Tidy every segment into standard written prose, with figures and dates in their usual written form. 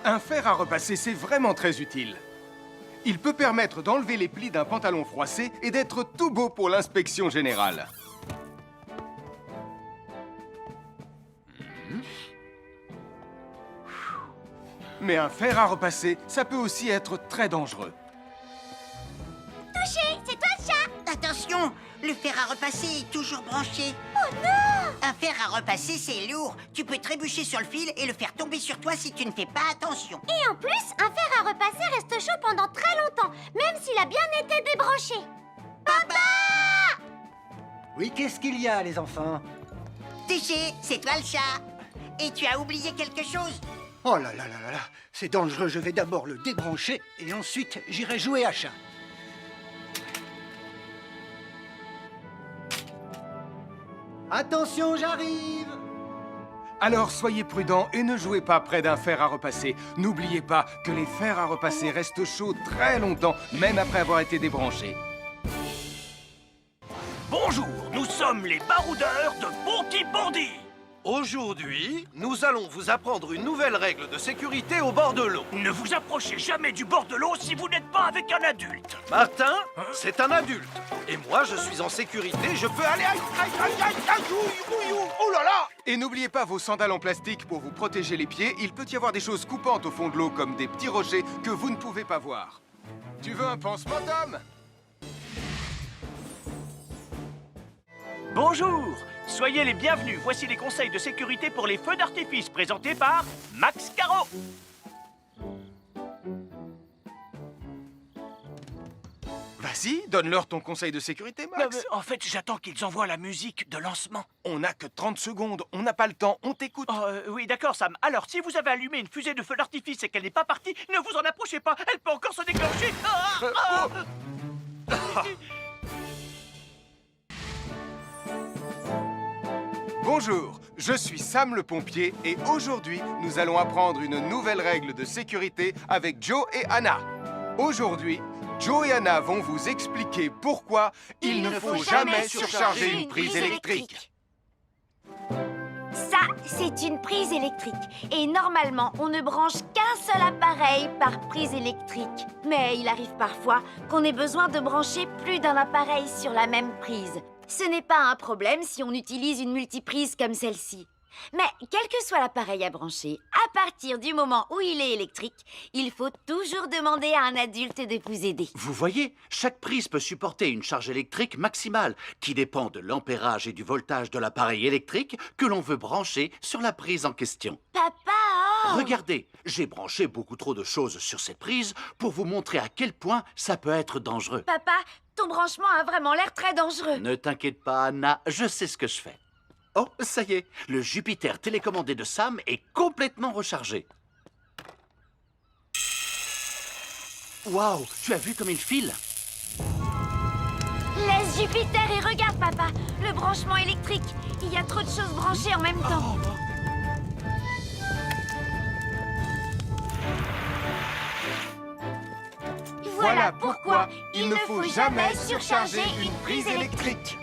Un fer à repasser, c'est vraiment très utile. Il peut permettre d'enlever les plis d'un pantalon froissé et d'être tout beau pour l'inspection générale. Mais un fer à repasser, ça peut aussi être très dangereux. Touché, c'est toi le chat! Attention, le fer à repasser est toujours branché. Oh non! Un fer à repasser, c'est lourd. Tu peux trébucher sur le fil et le faire tomber sur toi si tu ne fais pas attention. Et en plus, un fer à repasser reste chaud pendant très longtemps, même s'il a bien été débranché. Papa! Oui, qu'est-ce qu'il y a, les enfants? Touché, c'est toi le chat. Et tu as oublié quelque chose? Oh là là là là là, c'est dangereux, je vais d'abord le débrancher et ensuite j'irai jouer à chat. Attention, j'arrive! Alors soyez prudents et ne jouez pas près d'un fer à repasser. N'oubliez pas que les fers à repasser restent chauds très longtemps, même après avoir été débranchés. Bonjour, nous sommes les baroudeurs de Bondy. Aujourd'hui, nous allons vous apprendre une nouvelle règle de sécurité au bord de l'eau. Ne vous approchez jamais du bord de l'eau si vous n'êtes pas avec un adulte. Martin, c'est un adulte. Et moi, je suis en sécurité, je peux aller... Aïe, aïe, aïe, aïe, aïe, ouïe, ouïe, ouïe, oh là là! Et n'oubliez pas vos sandales en plastique pour vous protéger les pieds. Il peut y avoir des choses coupantes au fond de l'eau, comme des petits rochers que vous ne pouvez pas voir. Tu veux un pansement, Tom? Bonjour, soyez les bienvenus. Voici les conseils de sécurité pour les feux d'artifice présentés par Max Caro. Vas-y, donne-leur ton conseil de sécurité, Max. En fait, j'attends qu'ils envoient la musique de lancement. On n'a que 30 secondes, on n'a pas le temps, on t'écoute. Oh, oui, d'accord, Sam. Alors, si vous avez allumé une fusée de feu d'artifice et qu'elle n'est pas partie, ne vous en approchez pas. Elle peut encore se déclencher. Bonjour, je suis Sam le pompier et aujourd'hui, nous allons apprendre une nouvelle règle de sécurité avec Joe et Anna. Aujourd'hui, Joe et Anna vont vous expliquer pourquoi il ne faut jamais surcharger une prise électrique. Ça, c'est une prise électrique. Et normalement, on ne branche qu'un seul appareil par prise électrique. Mais il arrive parfois qu'on ait besoin de brancher plus d'un appareil sur la même prise. Ce n'est pas un problème si on utilise une multiprise comme celle-ci. Mais quel que soit l'appareil à brancher, à partir du moment où il est électrique, il faut toujours demander à un adulte de vous aider. Vous voyez, chaque prise peut supporter une charge électrique maximale qui dépend de l'ampérage et du voltage de l'appareil électrique que l'on veut brancher sur la prise en question. Papa! Regardez, j'ai branché beaucoup trop de choses sur cette prise pour vous montrer à quel point ça peut être dangereux. Papa, ton branchement a vraiment l'air très dangereux. Ne t'inquiète pas, Anna, je sais ce que je fais. Oh, ça y est, le Jupiter télécommandé de Sam est complètement rechargé. Waouh, tu as vu comme il file? Laisse Jupiter et regarde, papa. Le branchement électrique. Il y a trop de choses branchées en même temps. Voilà pourquoi il ne faut jamais surcharger une prise électrique.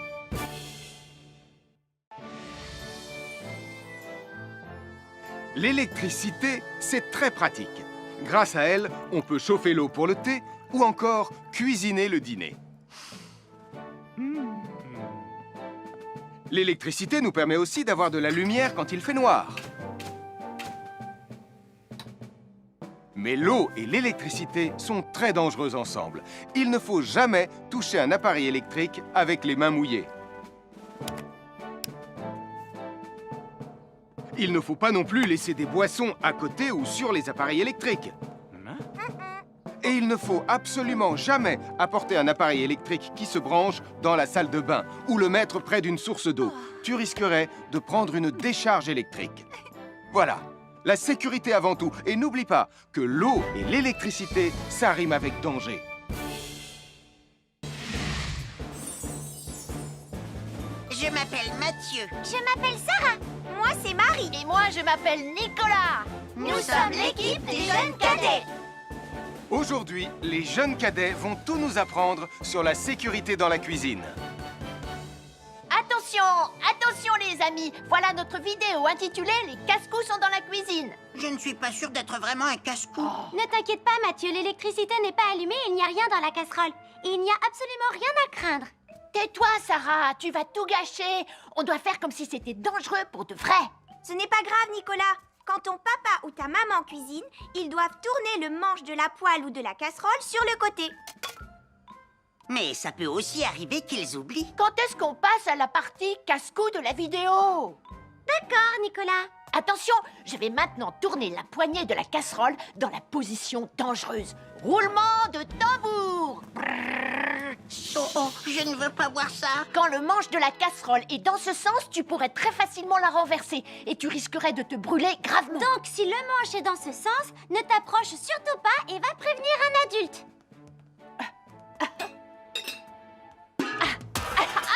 L'électricité, c'est très pratique. Grâce à elle, on peut chauffer l'eau pour le thé ou encore cuisiner le dîner. L'électricité nous permet aussi d'avoir de la lumière quand il fait noir. Mais l'eau et l'électricité sont très dangereuses ensemble. Il ne faut jamais toucher un appareil électrique avec les mains mouillées. Il ne faut pas non plus laisser des boissons à côté ou sur les appareils électriques. Et il ne faut absolument jamais apporter un appareil électrique qui se branche dans la salle de bain ou le mettre près d'une source d'eau. Tu risquerais de prendre une décharge électrique. Voilà, la sécurité avant tout. Et n'oublie pas que l'eau et l'électricité, ça rime avec danger. Je m'appelle Mathieu. Je m'appelle Sarah. Moi, c'est Marie. Et moi, je m'appelle Nicolas. Nous sommes l'équipe des jeunes cadets. Aujourd'hui, les jeunes cadets vont tout nous apprendre sur la sécurité dans la cuisine. Attention, attention les les amis, voilà notre vidéo intitulée « Les casse-cou sont dans la cuisine ». Je ne suis pas sûr d'être vraiment un casse-cou. Ne t'inquiète pas, Mathieu, l'électricité n'est pas allumée et il n'y a rien dans la casserole. Et il n'y a absolument rien à craindre. Tais-toi, Sarah, tu vas tout gâcher. On doit faire comme si c'était dangereux pour de vrai. Ce n'est pas grave, Nicolas. Quand ton papa ou ta maman cuisine, ils doivent tourner le manche de la poêle ou de la casserole sur le côté. Mais ça peut aussi arriver qu'ils oublient. Quand est-ce qu'on passe à la partie casse-cou de la vidéo? D'accord, Nicolas. Attention, je vais maintenant tourner la poignée de la casserole dans la position dangereuse. Roulement de tambour. Oh, je ne veux pas voir ça. Quand le manche de la casserole est dans ce sens, tu pourrais très facilement la renverser et tu risquerais de te brûler gravement. Donc, si le manche est dans ce sens, ne t'approche surtout pas et va prévenir un adulte.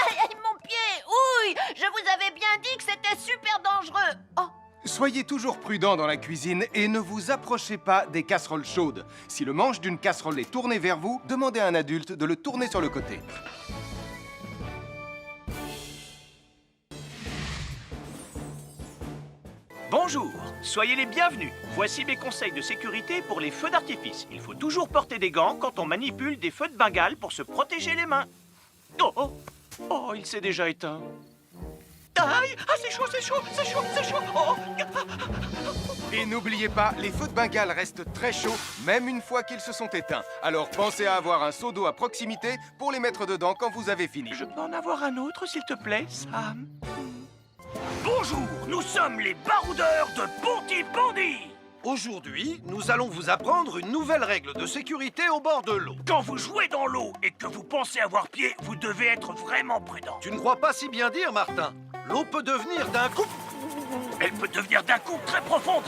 Aïe, mon pied! Ouille! Je vous avais bien dit que c'était super dangereux! Oh! Soyez toujours prudent dans la cuisine et ne vous approchez pas des casseroles chaudes. Si le manche d'une casserole est tourné vers vous, demandez à un adulte de le tourner sur le côté. Bonjour, soyez les bienvenus. Voici mes conseils de sécurité pour les feux d'artifice. Il faut toujours porter des gants quand on manipule des feux de Bengale pour se protéger les mains. Oh, oh, oh, il s'est déjà éteint. Aïe! Ah, c'est chaud, c'est chaud, c'est chaud, c'est chaud! Oh. Et n'oubliez pas, les feux de Bengale restent très chauds, même une fois qu'ils se sont éteints. Alors pensez à avoir un seau d'eau à proximité pour les mettre dedans quand vous avez fini. Je peux en avoir un autre, s'il te plaît, Sam? Bonjour, nous sommes les baroudeurs de Pontypandy. Aujourd'hui, nous allons vous apprendre une nouvelle règle de sécurité au bord de l'eau. Quand vous jouez dans l'eau et que vous pensez avoir pied, vous devez être vraiment prudent. Tu ne crois pas si bien dire, Martin? L'eau peut devenir d'un coup... Elle peut devenir d'un coup très profonde.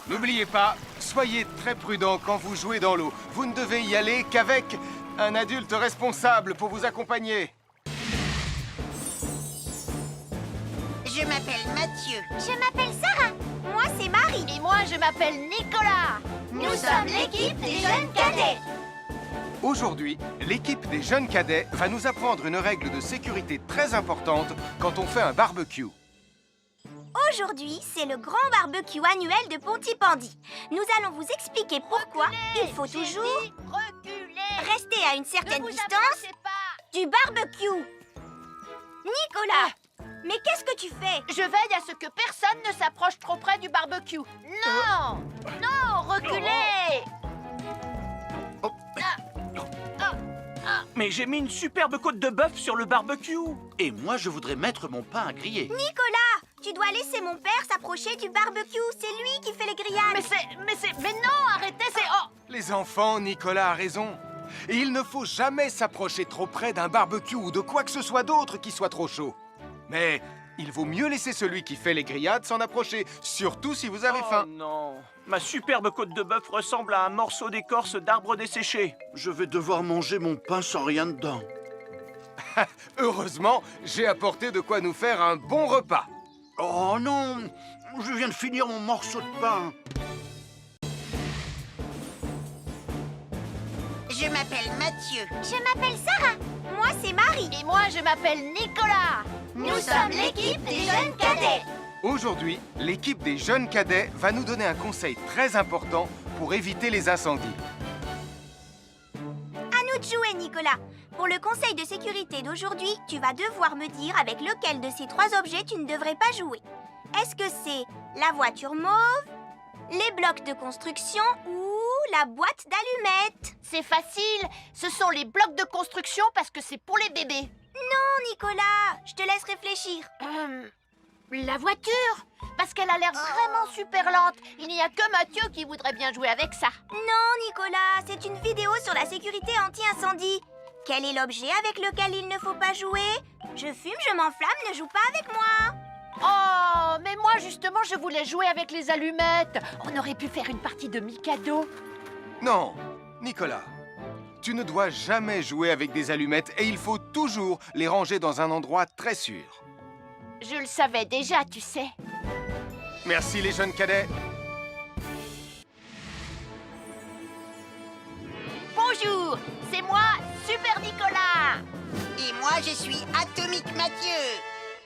N'oubliez pas, soyez très prudent quand vous jouez dans l'eau. Vous ne devez y aller qu'avec un adulte responsable pour vous accompagner. Je m'appelle Mathieu. Je m'appelle Sarah. Moi, c'est Marie. Et moi, je m'appelle Nicolas. Nous sommes l'équipe des jeunes cadets. Aujourd'hui, l'équipe des jeunes cadets va nous apprendre une règle de sécurité très importante quand on fait un barbecue. Aujourd'hui, c'est le grand barbecue annuel de Pontypandy. Nous allons vous expliquer pourquoi il faut toujours reculer. rester à une certaine Ne vous distance approchez pas. du barbecue. Nicolas, mais qu'est-ce que tu fais? Je veille à ce que personne ne s'approche trop près du barbecue. Non! Non, reculez! Mais j'ai mis une superbe côte de bœuf sur le barbecue. Et moi, je voudrais mettre mon pain à griller. Nicolas, tu dois laisser mon père s'approcher du barbecue. C'est lui qui fait les grillades. Mais non, arrêtez, c'est... Oh! Les enfants, Nicolas a raison. Et il ne faut jamais s'approcher trop près d'un barbecue ou de quoi que ce soit d'autre qui soit trop chaud. Mais il vaut mieux laisser celui qui fait les grillades s'en approcher, surtout si vous avez faim. Oh non, ma superbe côte de bœuf ressemble à un morceau d'écorce d'arbre desséché. Je vais devoir manger mon pain sans rien dedans. Heureusement, j'ai apporté de quoi nous faire un bon repas. Oh non! Je viens de finir mon morceau de pain. Je m'appelle Mathieu. Je m'appelle Sarah. Moi, c'est Marie. Et moi, je m'appelle Nicolas. Nous sommes l'équipe des jeunes cadets. Aujourd'hui, l'équipe des jeunes cadets va nous donner un conseil très important pour éviter les incendies. À nous de jouer, Nicolas. Pour le conseil de sécurité d'aujourd'hui, tu vas devoir me dire avec lequel de ces 3 objets tu ne devrais pas jouer. Est-ce que c'est la voiture mauve, les blocs de construction ou la boîte d'allumettes? C'est facile. Ce sont les blocs de construction parce que c'est pour les bébés. Non, Nicolas, je te laisse réfléchir. La voiture, parce qu'elle a l'air vraiment super lente. Il n'y a que Mathieu qui voudrait bien jouer avec ça. Non, Nicolas, c'est une vidéo sur la sécurité anti-incendie. Quel est l'objet avec lequel il ne faut pas jouer? Je fume, je m'enflamme, ne joue pas avec moi. Oh, mais moi justement, je voulais jouer avec les allumettes. On aurait pu faire une partie de Mikado. Non, Nicolas, tu ne dois jamais jouer avec des allumettes et il faut toujours les ranger dans un endroit très sûr. Je le savais déjà, tu sais. Merci les jeunes cadets. Bonjour, c'est moi, Super Nicolas. Et moi, moi je suis Atomique Mathieu.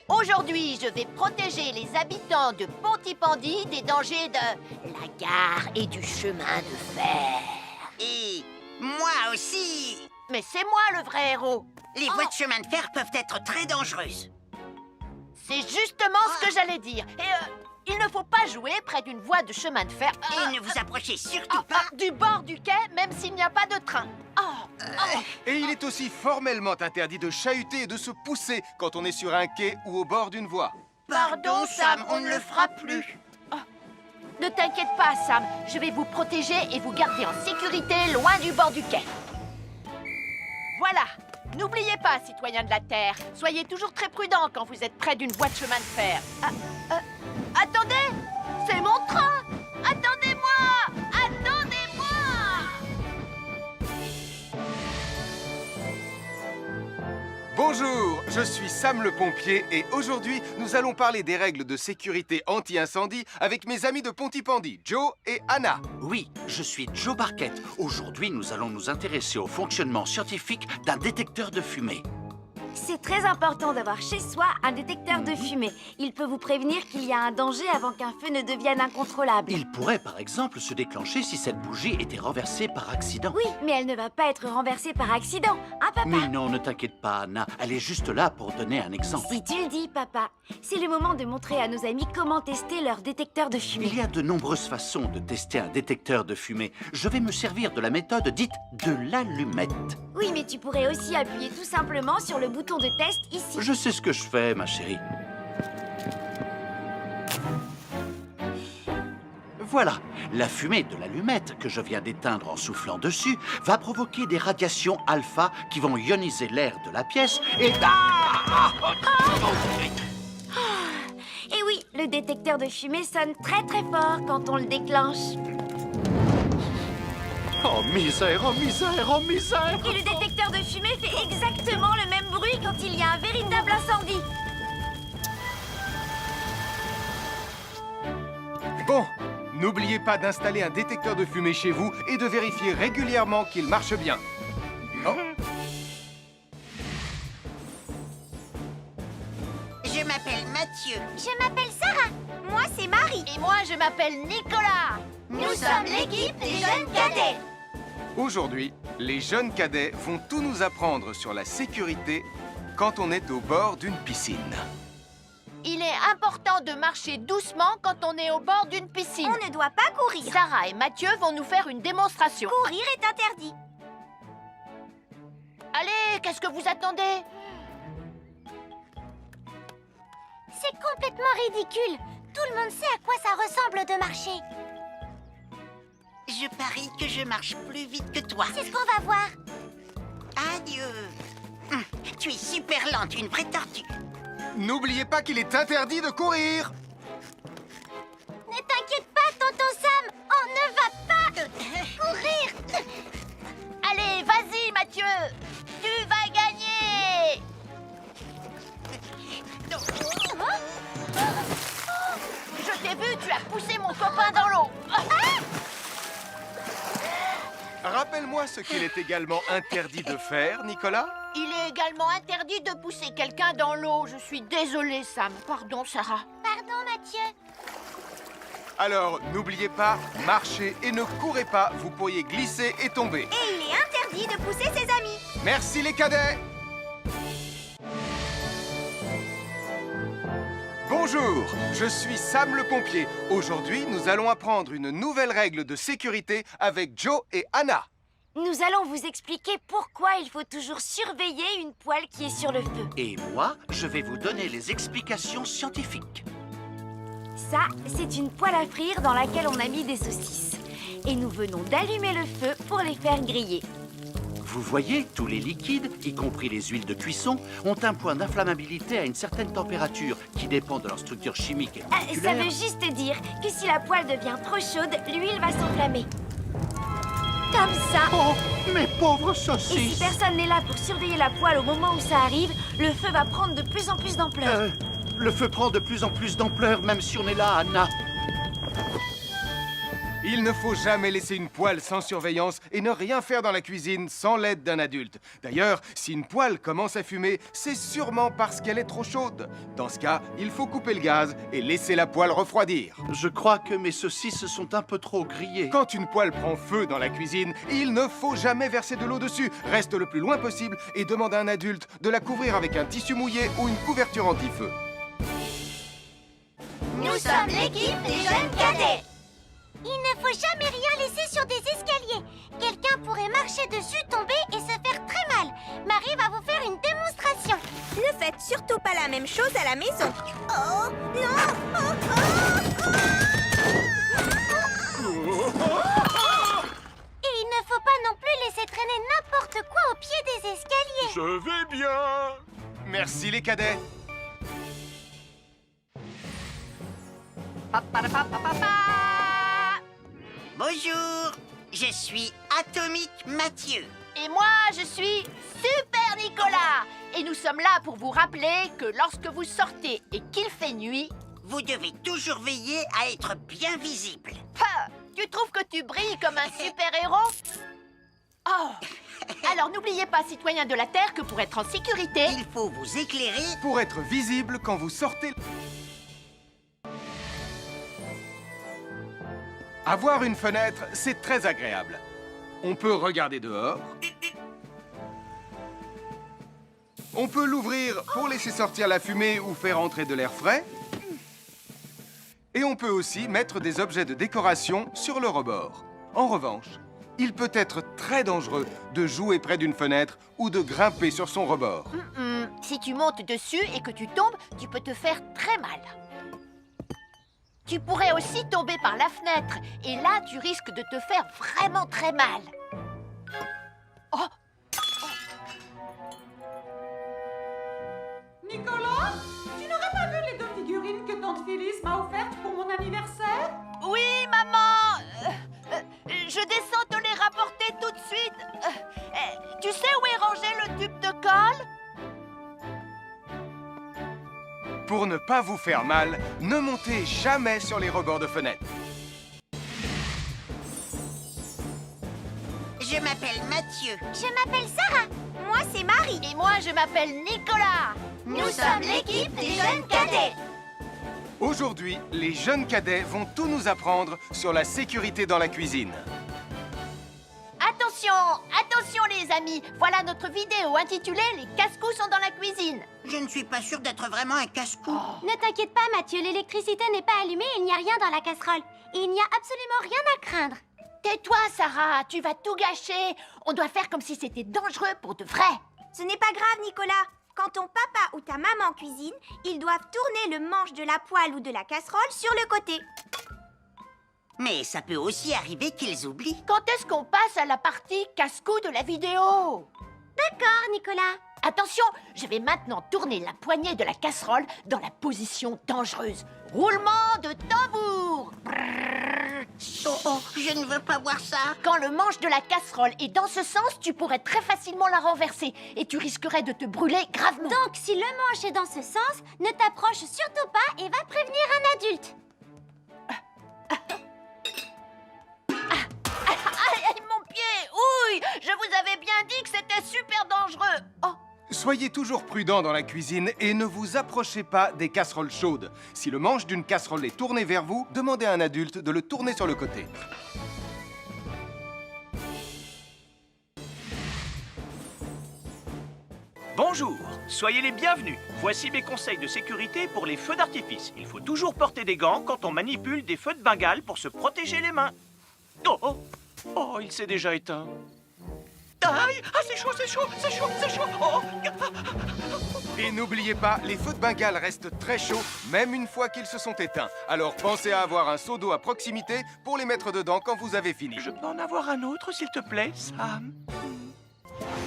Aujourd'hui, je vais protéger les habitants de Pontypandy des dangers de la gare et du chemin de fer. Et moi aussi. Mais c'est moi le vrai héros. Les voies de chemin de fer peuvent être très dangereuses. C'est justement ce que j'allais dire. Et il ne faut pas jouer près d'une voie de chemin de fer. Et ne vous approchez surtout pas. Du bord du quai, même s'il n'y a pas de train. Et il est aussi formellement interdit de chahuter et de se pousser quand on est sur un quai ou au bord d'une voie. Pardon, Sam, on ne le fera plus. Ne t'inquiète pas, Sam. Je vais vous protéger et vous garder en sécurité loin du bord du quai. Voilà. N'oubliez pas, citoyens de la Terre, soyez toujours très prudents quand vous êtes près d'une voie de chemin de fer. Attendez! C'est mon train! Attendez-moi! Attendez-moi! Bonjour, je suis Sam le pompier et aujourd'hui, nous allons parler des règles de sécurité anti-incendie avec mes amis de Pontypandy, Joe et Anna. Oui, je suis Joe Barquette. Aujourd'hui, nous allons nous intéresser au fonctionnement scientifique d'un détecteur de fumée. C'est très important d'avoir chez soi un détecteur de fumée. Il peut vous prévenir qu'il y a un danger avant qu'un feu ne devienne incontrôlable. Il pourrait, par exemple, se déclencher si cette bougie était renversée par accident. Oui, mais elle ne va pas être renversée par accident, hein, papa? Mais non, ne t'inquiète pas, Anna. Elle est juste là pour donner un exemple. Si tu le dis, papa. C'est le moment de montrer à nos amis comment tester leur détecteur de fumée. Il y a de nombreuses façons de tester un détecteur de fumée. Je vais me servir de la méthode dite de l'allumette. Oui, mais tu pourrais aussi appuyer tout simplement sur le bouton de test ici. Je sais ce que je fais, ma chérie. Voilà, la fumée de l'allumette que je viens d'éteindre en soufflant dessus va provoquer des radiations alpha qui vont ioniser l'air de la pièce et... Et oui, le détecteur de fumée sonne très très fort quand on le déclenche. Oh misère, oh misère, oh misère! Et le détecteur de fumée fait exactement le même bruit quand il y a un véritable incendie. Bon, n'oubliez pas d'installer un détecteur de fumée chez vous et de vérifier régulièrement qu'il marche bien. Oh. Je m'appelle Mathieu. Je m'appelle Sarah. Moi, c'est Marie. Et moi, je m'appelle Nicolas. Nous sommes l'équipe des jeunes cadets. Aujourd'hui, les jeunes cadets vont tout nous apprendre sur la sécurité quand on est au bord d'une piscine. Il est important de marcher doucement quand on est au bord d'une piscine. On ne doit pas courir. Sarah et Mathieu vont nous faire une démonstration. Courir est interdit. Allez, qu'est-ce que vous attendez? C'est complètement ridicule. Tout le monde sait à quoi ça ressemble de marcher. Je parie que je marche plus vite que toi. C'est ce qu'on va voir. Adieu. Tu es super lente, une vraie tortue. N'oubliez pas qu'il est interdit de courir. Ne t'inquiète pas, tonton Sam. On ne va pas courir. Allez, vas-y, Mathieu. Tu vas gagner. Je t'ai vu, tu as poussé mon copain dans l'eau. Rappelle-moi ce qu'il est également interdit de faire, Nicolas. Il est également interdit de pousser quelqu'un dans l'eau. Je suis désolée, Sam. Pardon, Sarah. Pardon, Mathieu. Alors, n'oubliez pas, marchez et ne courez pas, vous pourriez glisser et tomber. Et il est interdit de pousser ses amis. Merci les cadets. Bonjour, je suis Sam le pompier. Aujourd'hui, nous allons apprendre une nouvelle règle de sécurité avec Joe et Anna. Nous allons vous expliquer pourquoi il faut toujours surveiller une poêle qui est sur le feu. Et moi, je vais vous donner les explications scientifiques. Ça, c'est une poêle à frire dans laquelle on a mis des saucisses. Et nous venons d'allumer le feu pour les faire griller. Vous voyez, tous les liquides, y compris les huiles de cuisson, ont un point d'inflammabilité à une certaine température qui dépend de leur structure chimique et Ça moléculaire. veut juste dire que si la poêle devient trop chaude, l'huile va s'enflammer. Comme ça. Oh, mes pauvres Et si saucisses! personne n'est là pour surveiller la poêle au moment où ça arrive, le feu va prendre de plus en plus d'ampleur. Le feu prend de plus en plus d'ampleur, même si on est là, Anna. Il ne faut jamais laisser une poêle sans surveillance et ne rien faire dans la cuisine sans l'aide d'un adulte. D'ailleurs, si une poêle commence à fumer, c'est sûrement parce qu'elle est trop chaude. Dans ce cas, il faut couper le gaz et laisser la poêle refroidir. Je crois que mes saucisses sont un peu trop grillées. Quand une poêle prend feu dans la cuisine, il ne faut jamais verser de l'eau dessus. Reste le plus loin possible et demande à un adulte de la couvrir avec un tissu mouillé ou une couverture anti-feu. Nous sommes l'équipe des jeunes cadets. Il ne faut jamais rien laisser sur des escaliers. Quelqu'un pourrait marcher dessus, tomber et se faire très mal. Marie va vous faire une démonstration. Ne faites surtout pas la même chose à la maison. Oh, non! Et il ne faut pas non plus laisser traîner n'importe quoi au pied des escaliers. Je vais bien. Merci les cadets. Bonjour, je suis Atomique Mathieu. Et moi, je suis Super Nicolas. Et nous sommes là pour vous rappeler que lorsque vous sortez et qu'il fait nuit... Vous devez toujours veiller à être bien visible. Tu trouves que tu brilles comme un super-héros? Oh! Alors n'oubliez pas, citoyens de la Terre, que pour être en sécurité... Il faut vous éclairer. Pour être visible quand vous sortez... Avoir une fenêtre, c'est très agréable. On peut regarder dehors. On peut l'ouvrir pour laisser sortir la fumée ou faire entrer de l'air frais. Et on peut aussi mettre des objets de décoration sur le rebord. En revanche, il peut être très dangereux de jouer près d'une fenêtre ou de grimper sur son rebord. Si tu montes dessus et que tu tombes, tu peux te faire très mal. Tu pourrais aussi tomber par la fenêtre. Et là, tu risques de te faire vraiment très mal. Oh! Nicolas, tu n'aurais pas vu les 2 figurines que tante Phyllis m'a offertes pour mon anniversaire? Oui, maman! Je descends te les rapporter tout de suite. Tu sais où est rangé le tube de colle? Pour ne pas vous faire mal, ne montez jamais sur les rebords de fenêtres. Je m'appelle Mathieu. Je m'appelle Sarah. Moi, c'est Marie. Et moi, je m'appelle Nicolas. Nous sommes l'équipe des jeunes cadets. Aujourd'hui, les jeunes cadets vont tout nous apprendre sur la sécurité dans la cuisine. Attention, attention les amis. Voilà notre vidéo intitulée « Les casse-cous sont dans la cuisine ». Je ne suis pas sûre d'être vraiment un casse-cou. Ne t'inquiète pas, Mathieu, l'électricité n'est pas allumée et il n'y a rien dans la casserole. Et il n'y a absolument rien à craindre. Tais-toi, Sarah, tu vas tout gâcher. On doit faire comme si c'était dangereux pour de vrai. Ce n'est pas grave, Nicolas. Quand ton papa ou ta maman cuisine, ils doivent tourner le manche de la poêle ou de la casserole sur le côté. Mais ça peut aussi arriver qu'ils oublient. Quand est-ce qu'on passe à la partie casse-cou de la vidéo? D'accord, Nicolas. Attention, je vais maintenant tourner la poignée de la casserole dans la position dangereuse. Roulement de tambour. Oh, je ne veux pas voir ça. Quand le manche de la casserole est dans ce sens, tu pourrais très facilement la renverser et tu risquerais de te brûler gravement. Donc, si le manche est dans ce sens, ne t'approche surtout pas et va prévenir un adulte. Aïe, mon pied! Ouille! Je vous avais bien dit que c'était super dangereux! Oh! Soyez toujours prudents dans la cuisine et ne vous approchez pas des casseroles chaudes. Si le manche d'une casserole est tourné vers vous, demandez à un adulte de le tourner sur le côté. Bonjour, soyez les bienvenus. Voici mes conseils de sécurité pour les feux d'artifice. Il faut toujours porter des gants quand on manipule des feux de Bengale pour se protéger les mains. Oh, oh, oh, il s'est déjà éteint. Aïe, ah, c'est chaud, c'est chaud, c'est chaud, c'est chaud. Oh. Et n'oubliez pas, les feux de Bengale restent très chauds, même une fois qu'ils se sont éteints. Alors pensez à avoir un seau d'eau à proximité pour les mettre dedans quand vous avez fini. Je peux en avoir un autre, s'il te plaît, Sam?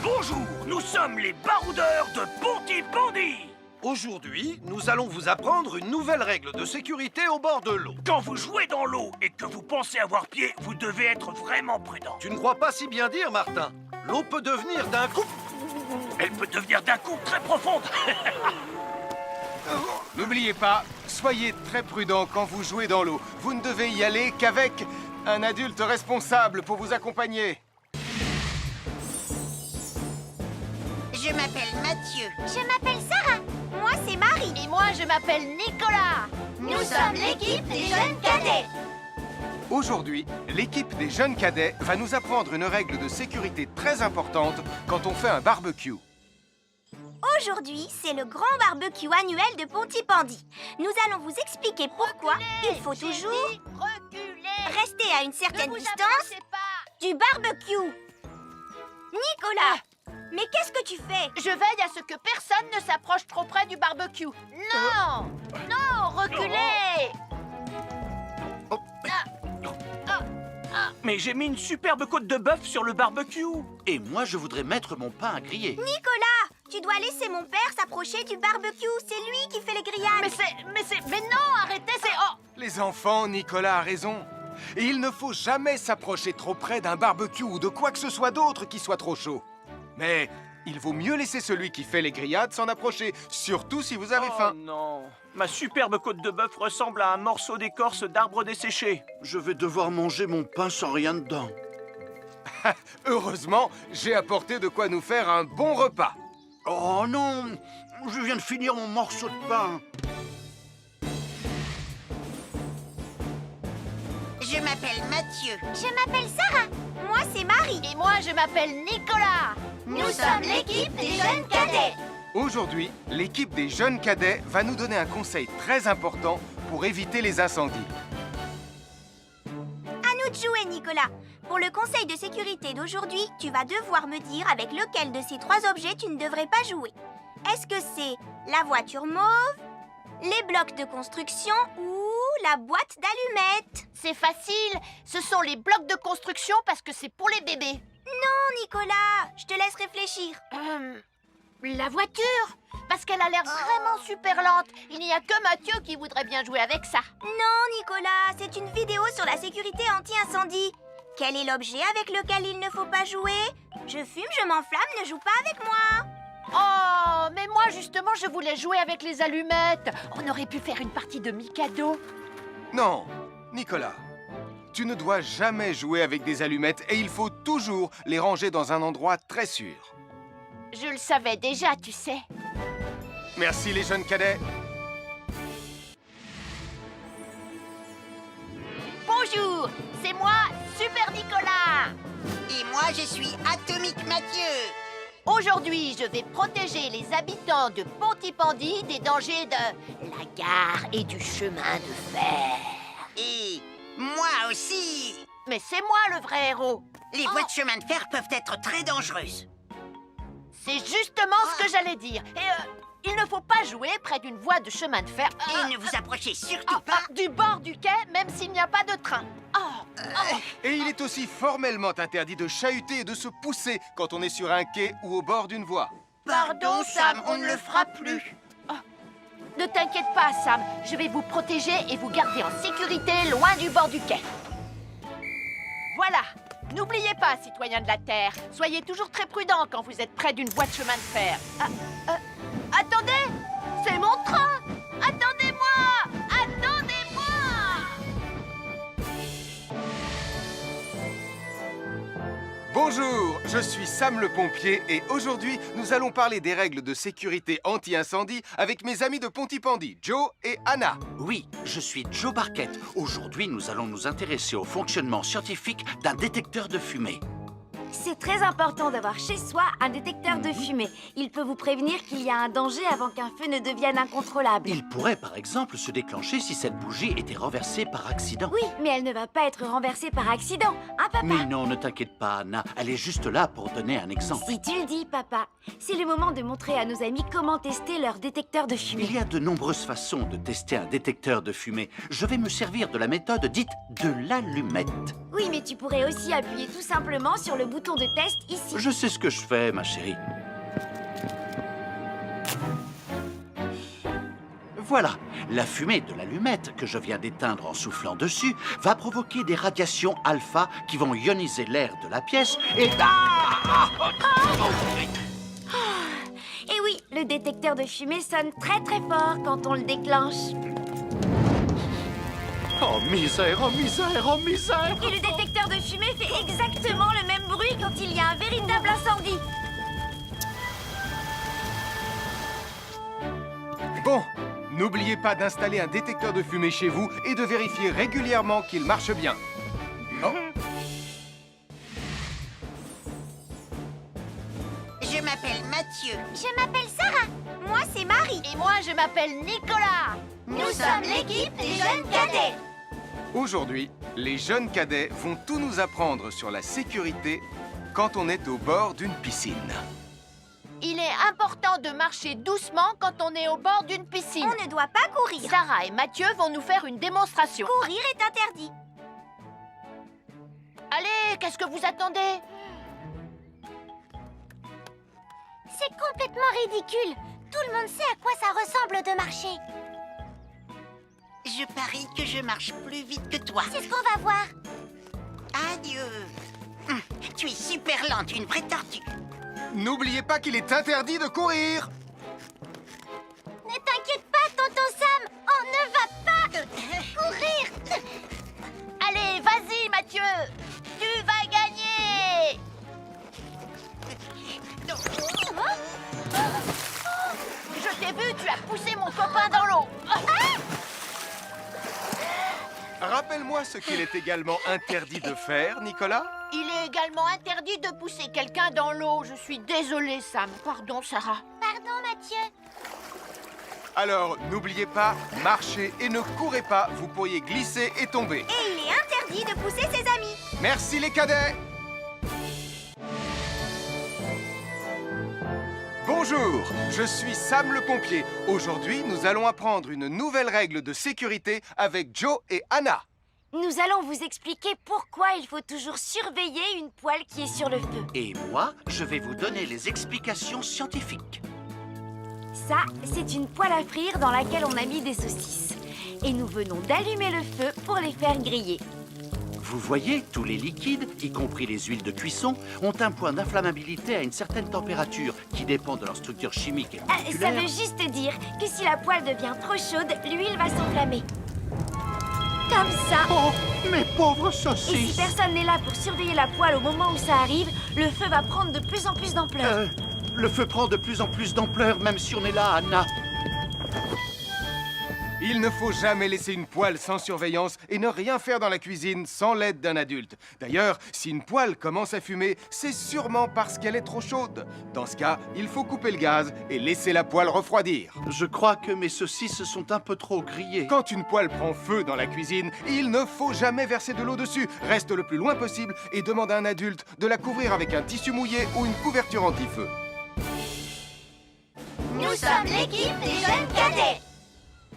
Bonjour, nous sommes les baroudeurs de Pontypandy. Aujourd'hui, nous allons vous apprendre une nouvelle règle de sécurité au bord de l'eau. Quand vous jouez dans l'eau et que vous pensez avoir pied, vous devez être vraiment prudent. Tu ne crois pas si bien dire, Martin? L'eau peut devenir d'un coup... Elle peut devenir d'un coup très profonde. N'oubliez pas, soyez très prudents quand vous jouez dans l'eau. Vous ne devez y aller qu'avec Un adulte responsable pour vous accompagner. Je m'appelle Mathieu. Je m'appelle Sarah. Moi, c'est Marie. Et moi, je m'appelle Nicolas. Nous sommes l'équipe des jeunes cadets. Aujourd'hui, l'équipe des jeunes cadets va nous apprendre une règle de sécurité très importante quand on fait un barbecue. Aujourd'hui, c'est le grand barbecue annuel de Pontypandy. Nous allons vous expliquer pourquoi il faut toujours rester à une certaine distance du barbecue. Nicolas, mais qu'est-ce que tu fais? Je veille à ce que personne ne s'approche trop près du barbecue. Non! Non, reculez! Mais j'ai mis une superbe côte de bœuf sur le barbecue. Et moi, je voudrais mettre mon pain à griller. Nicolas, tu dois laisser mon père s'approcher du barbecue. C'est lui qui fait les grillades. Mais non, arrêtez, c'est... Oh! Les enfants, Nicolas a raison. Et il ne faut jamais s'approcher trop près d'un barbecue ou de quoi que ce soit d'autre qui soit trop chaud. Mais il vaut mieux laisser celui qui fait les grillades s'en approcher, surtout si vous avez faim. Oh non. Ma superbe côte de bœuf ressemble à un morceau d'écorce d'arbre desséché. Je vais devoir manger mon pain sans rien dedans. Heureusement, j'ai apporté de quoi nous faire un bon repas. Oh non! Je viens de finir mon morceau de pain. Je m'appelle Mathieu. Je m'appelle Sarah. Moi, c'est Marie. Et moi, je m'appelle Nicolas. Nous sommes l'équipe des jeunes cadets. Aujourd'hui, l'équipe des jeunes cadets va nous donner un conseil très important pour éviter les incendies. À nous de jouer, Nicolas. Pour le conseil de sécurité d'aujourd'hui, tu vas devoir me dire avec lequel de ces 3 objets tu ne devrais pas jouer. Est-ce que c'est la voiture mauve, les blocs de construction ou la boîte d'allumettes? C'est facile. Ce sont les blocs de construction parce que c'est pour les bébés. Non, Nicolas, je te laisse réfléchir. La voiture? Parce qu'elle a l'air vraiment super lente. Il n'y a que Mathieu qui voudrait bien jouer avec ça. Non, Nicolas, c'est une vidéo sur la sécurité anti-incendie. Quel est l'objet avec lequel il ne faut pas jouer? Je fume, je m'enflamme, ne joue pas avec moi. Oh, mais moi justement, je voulais jouer avec les allumettes. On aurait pu faire une partie de Mikado. Non, Nicolas, tu ne dois jamais jouer avec des allumettes et il faut toujours les ranger dans un endroit très sûr. Je le savais déjà, tu sais. Merci les jeunes cadets. Bonjour, c'est moi, Super Nicolas. Et moi, je suis Atomique Mathieu. Aujourd'hui, je vais protéger les habitants de Pontypandy des dangers de la gare et du chemin de fer. Et moi aussi. Mais c'est moi le vrai héros. Les voies de chemin de fer peuvent être très dangereuses. C'est justement ce que j'allais dire. Et il ne faut pas jouer près d'une voie de chemin de fer. Et ne vous approchez surtout pas du bord du quai, même s'il n'y a pas de train. Et il est aussi formellement interdit de chahuter et de se pousser quand on est sur un quai ou au bord d'une voie. Pardon, Sam, on ne le fera plus. Ne t'inquiète pas, Sam. Je vais vous protéger et vous garder en sécurité loin du bord du quai. Voilà. N'oubliez pas, citoyens de la Terre, soyez toujours très prudents quand vous êtes près d'une voie de chemin de fer. Attendez! C'est mon train! Attendez-moi! Attendez-moi! Bonjour, je suis Sam le pompier et aujourd'hui, nous allons parler des règles de sécurité anti-incendie avec mes amis de Pontypandy, Joe et Anna. Oui, je suis Joe Barquette. Aujourd'hui, nous allons nous intéresser au fonctionnement scientifique d'un détecteur de fumée. C'est très important d'avoir chez soi un détecteur de fumée. Il peut vous prévenir qu'il y a un danger avant qu'un feu ne devienne incontrôlable. Il pourrait, par exemple, se déclencher si cette bougie était renversée par accident. Oui, mais elle ne va pas être renversée par accident, hein, papa? Mais non, ne t'inquiète pas, Anna. Elle est juste là pour donner un exemple. Si tu le dis, papa. C'est le moment de montrer à nos amis comment tester leur détecteur de fumée. Il y a de nombreuses façons de tester un détecteur de fumée. Je vais me servir de la méthode dite de l'allumette. Oui, mais tu pourrais aussi appuyer tout simplement sur le bouton de test ici. Je sais ce que je fais, ma chérie. Voilà, la fumée de l'allumette que je viens d'éteindre en soufflant dessus va provoquer des radiations alpha qui vont ioniser l'air de la pièce et... Et oui, le détecteur de fumée sonne très très fort quand on le déclenche. Oh misère, oh misère, oh misère! Et le détecteur de fumée fait exactement le même bruit quand il y a un véritable incendie. Bon, n'oubliez pas d'installer un détecteur de fumée chez vous et de vérifier régulièrement qu'il marche bien. Oh. Je m'appelle Mathieu. Je m'appelle Sarah. Moi, c'est Marie. Et moi, je m'appelle Nicolas. Nous sommes l'équipe des jeunes cadets. Aujourd'hui, les jeunes cadets vont tout nous apprendre sur la sécurité quand on est au bord d'une piscine. Il est important de marcher doucement quand on est au bord d'une piscine. On ne doit pas courir. Sarah et Mathieu vont nous faire une démonstration. Courir est interdit. Allez, qu'est-ce que vous attendez? C'est complètement ridicule. Tout le monde sait à quoi ça ressemble de marcher. Je parie que je marche plus vite que toi. C'est ce qu'on va voir. Adieu. Tu es super lente, une vraie tortue. N'oubliez pas qu'il est interdit de courir. Ne t'inquiète pas, tonton Sam. On ne va pas courir. Allez, vas-y, Mathieu. Tu vas gagner. Je t'ai vu, tu as poussé mon copain dans l'eau. Rappelle-moi ce qu'il est également interdit de faire, Nicolas. Il est également interdit de pousser quelqu'un dans l'eau. Je suis désolée, Sam. Pardon, Sarah. Pardon, Mathieu. Alors, n'oubliez pas, marchez et ne courez pas, vous pourriez glisser et tomber. Et il est interdit de pousser ses amis. Merci les cadets. Bonjour, je suis Sam le pompier. Aujourd'hui, nous allons apprendre une nouvelle règle de sécurité avec Joe et Anna. Nous allons vous expliquer pourquoi il faut toujours surveiller une poêle qui est sur le feu. Et moi, je vais vous donner les explications scientifiques. Ça, c'est une poêle à frire dans laquelle on a mis des saucisses. Et nous venons d'allumer le feu pour les faire griller. Vous voyez, tous les liquides, y compris les huiles de cuisson, ont un point d'inflammabilité à une certaine température qui dépend de leur structure chimique et Ça moléculaire. veut juste dire que si la poêle devient trop chaude, l'huile va s'enflammer. Comme ça. Oh, mes pauvres Et si saucisses! personne n'est là pour surveiller la poêle au moment où ça arrive, le feu va prendre de plus en plus d'ampleur. Le feu prend de plus en plus d'ampleur, même si on est là, Anna. Il ne faut jamais laisser une poêle sans surveillance et ne rien faire dans la cuisine sans l'aide d'un adulte. D'ailleurs, si une poêle commence à fumer, c'est sûrement parce qu'elle est trop chaude. Dans ce cas, il faut couper le gaz et laisser la poêle refroidir. Je crois que mes saucisses sont un peu trop grillées. Quand une poêle prend feu dans la cuisine, il ne faut jamais verser de l'eau dessus. Reste le plus loin possible et demande à un adulte de la couvrir avec un tissu mouillé ou une couverture anti-feu. Nous sommes l'équipe des jeunes cadets.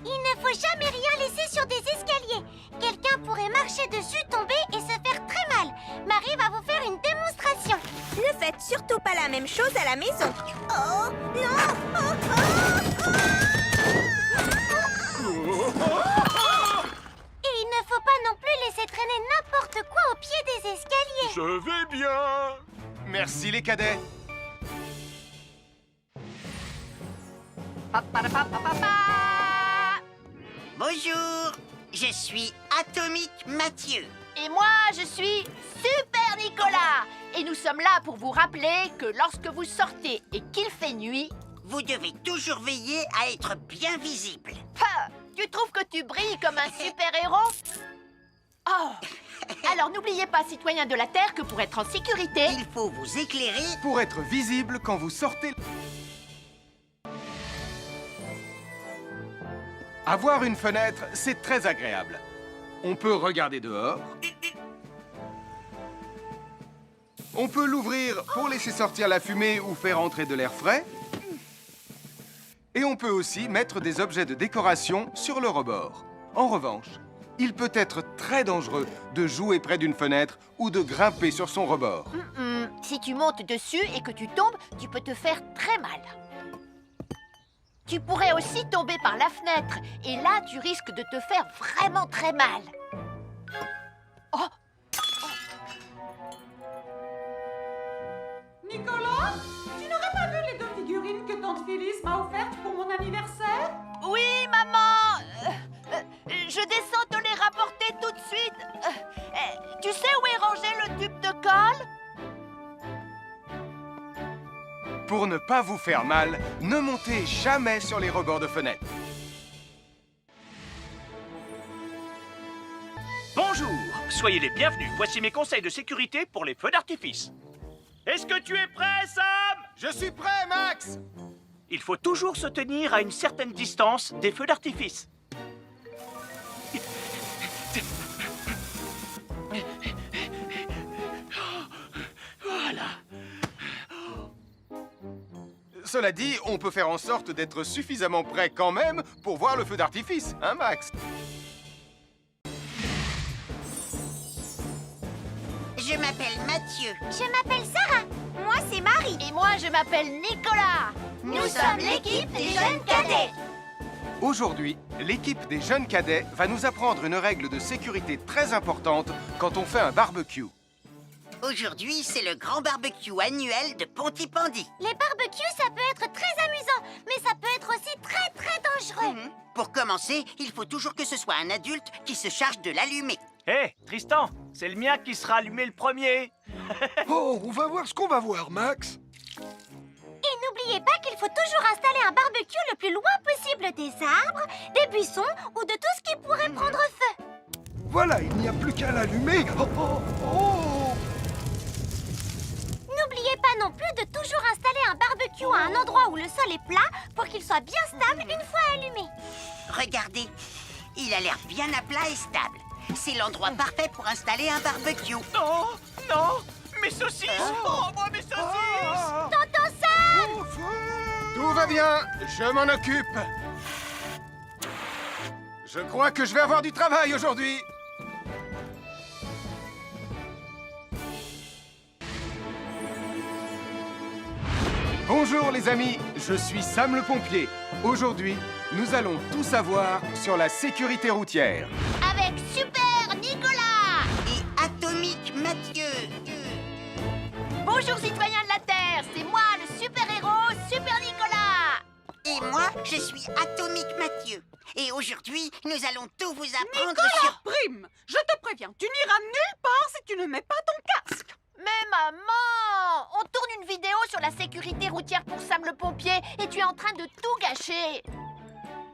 Il ne faut jamais rien laisser sur des escaliers. Quelqu'un pourrait marcher dessus, tomber et se faire très mal. Marie va vous faire une démonstration. Ne faites surtout pas la même chose à la maison. Oh, non. Et il ne faut pas non plus laisser traîner n'importe quoi au pied des escaliers. Je vais bien. Merci les cadets. Bonjour, je suis Atomique Mathieu. Et moi, je suis Super Nicolas. Et nous sommes là pour vous rappeler que lorsque vous sortez et qu'il fait nuit... Vous devez toujours veiller à être bien visible. Tu trouves que tu brilles comme un super-héros? Oh! Alors n'oubliez pas, citoyens de la Terre, que pour être en sécurité... Il faut vous éclairer. Pour être visible quand vous sortez... Avoir une fenêtre, c'est très agréable. On peut regarder dehors. On peut l'ouvrir pour laisser sortir la fumée ou faire entrer de l'air frais. Et on peut aussi mettre des objets de décoration sur le rebord. En revanche, il peut être très dangereux de jouer près d'une fenêtre ou de grimper sur son rebord. Si tu montes dessus et que tu tombes, tu peux te faire très mal. Tu pourrais aussi tomber par la fenêtre. Et là, tu risques de te faire vraiment très mal. Oh! Nicolas, tu n'aurais pas vu les 2 figurines que tante Phyllis m'a offertes pour mon anniversaire? Oui, maman! Je descends te les rapporter. sais où est rangé le tube de colle? Pour ne pas vous faire mal, ne montez jamais sur les rebords de fenêtre. Bonjour, soyez les bienvenus. Voici mes conseils de sécurité pour les feux d'artifice. Est-ce que tu es prêt, Sam? Je suis prêt, Max! Il faut toujours se tenir à une certaine distance des feux d'artifice. Voilà. Cela dit, on peut faire en sorte d'être suffisamment prêt quand même pour voir le feu d'artifice, hein, Max? Je m'appelle Mathieu. Je m'appelle Sarah. Moi, c'est Marie. Et moi, je m'appelle Nicolas. Nous sommes l'équipe des jeunes cadets. Aujourd'hui, l'équipe des jeunes cadets va nous apprendre une règle de sécurité très importante quand on fait un barbecue. Aujourd'hui, c'est le grand barbecue annuel de Pontypandy. Les barbecues, ça peut être très amusant, mais ça peut être aussi très très dangereux. Pour commencer, il faut toujours que ce soit un adulte qui se charge de l'allumer. Hé, Tristan, c'est le mien qui sera allumé le premier. Oh, on va voir ce qu'on va voir, Max. Et n'oubliez pas qu'il faut toujours installer un barbecue le plus loin possible des arbres, des buissons ou de tout ce qui pourrait prendre feu. Voilà, il n'y a plus qu'à l'allumer. Oh, oh, oh. N'oubliez pas non plus de toujours installer un barbecue à un endroit où le sol est plat pour qu'il soit bien stable une fois allumé. Regardez, il a l'air bien à plat et stable. C'est l'endroit parfait pour installer un barbecue. Non, non, mes saucisses. Oh, moi, mes saucisses. Tonton Sam! Tout va bien, je m'en occupe. Je crois que je vais avoir du travail aujourd'hui. Bonjour les amis, je suis Sam le pompier. Aujourd'hui, nous allons tout savoir sur la sécurité routière. Avec Super Nicolas. Et Atomique Mathieu. Bonjour citoyens de la Terre, c'est moi le super-héros Super Nicolas. Et moi, je suis Atomique Mathieu. Et aujourd'hui, nous allons tout vous apprendre Nicolas, sur... Prime, je te préviens, tu n'iras nulle part si tu ne mets pas ton casque. Mais maman, on tourne une vidéo sur la sécurité routière pour Sam le pompier et tu es en train de tout gâcher.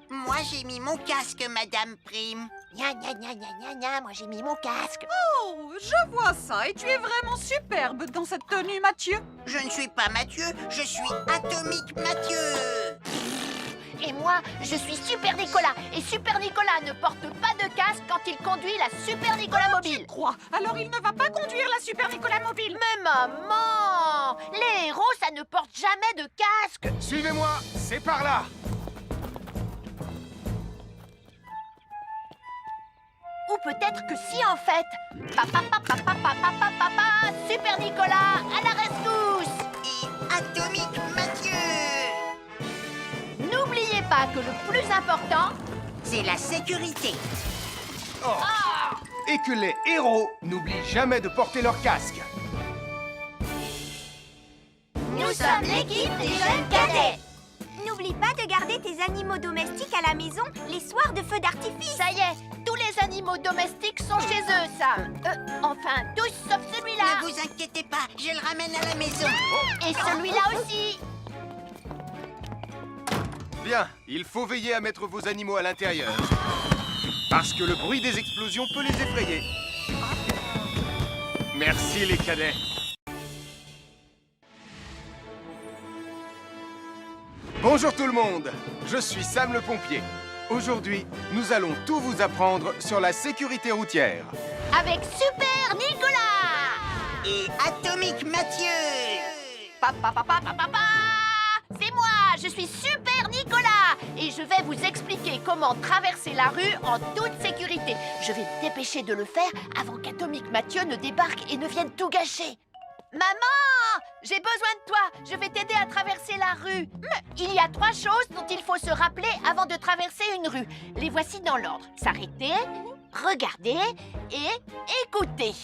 Moi, j'ai mis mon casque, Madame Prime. Gna gna gna gna gna gna, moi j'ai mis mon casque. Oh, je vois ça et tu es vraiment superbe dans cette tenue, Mathieu. Je ne suis pas Mathieu, je suis Atomique Mathieu. Et moi, je suis Super Nicolas. Et Super Nicolas ne porte pas de casque quand il conduit la Super Nicolas mobile. Crois, alors il ne va pas conduire la Super Nicolas mobile. Mais maman, les héros, ça ne porte jamais de casque. Suivez-moi, c'est par là. Ou peut-être que si en fait. Papa, Super Nicolas, à la rescousse. Et Atomique Mathieu. N'oubliez pas que le plus important, c'est la sécurité. Et que les héros n'oublient jamais de porter leur casque. Nous sommes l'équipe des jeunes cadets. N'oublie pas de garder tes animaux domestiques à la maison les soirs de feu d'artifice. ça y est, tous les animaux domestiques sont chez eux, Sam. Enfin, tous sauf celui-là. Ne vous inquiétez pas, je le ramène à la maison. Et celui-là aussi. Bien, il faut veiller à mettre vos animaux à l'intérieur. Parce que le bruit des explosions peut les effrayer. Merci les cadets. Bonjour tout le monde, je suis Sam le pompier. Aujourd'hui, nous allons tout vous apprendre sur la sécurité routière. Avec Super Nicolas. Et Atomique Mathieu. C'est moi, je suis Super Nicolas. Et je vais vous expliquer comment traverser la rue en toute sécurité. Je vais me dépêcher de le faire avant qu'Atomique Mathieu ne débarque et ne vienne tout gâcher. Maman, j'ai besoin de toi. Je vais t'aider à traverser la rue. Il y a 3 choses dont il faut se rappeler avant de traverser une rue. Les voici dans l'ordre. S'arrêter, regarder et écouter.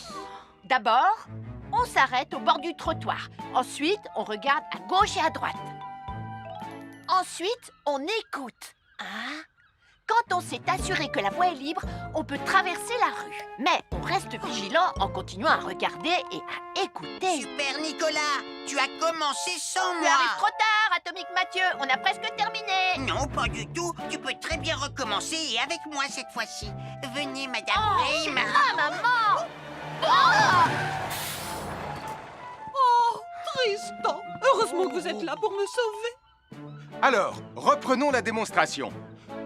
D'abord, on s'arrête au bord du trottoir. Ensuite, on regarde à gauche et à droite. Ensuite, on écoute. 1, Quand on s'est assuré que la voie est libre, on peut traverser la rue. Mais on reste vigilant en continuant à regarder et à écouter. Super Nicolas, tu as commencé sans Tu moi. arrives trop tard, Atomique Mathieu. On a presque terminé. Non, pas du tout. Tu peux très bien recommencer et avec moi cette fois-ci. Venez, Madame Prime. Ah, maman! Oh, Tristan, heureusement que vous êtes là pour me sauver. Alors, reprenons la démonstration.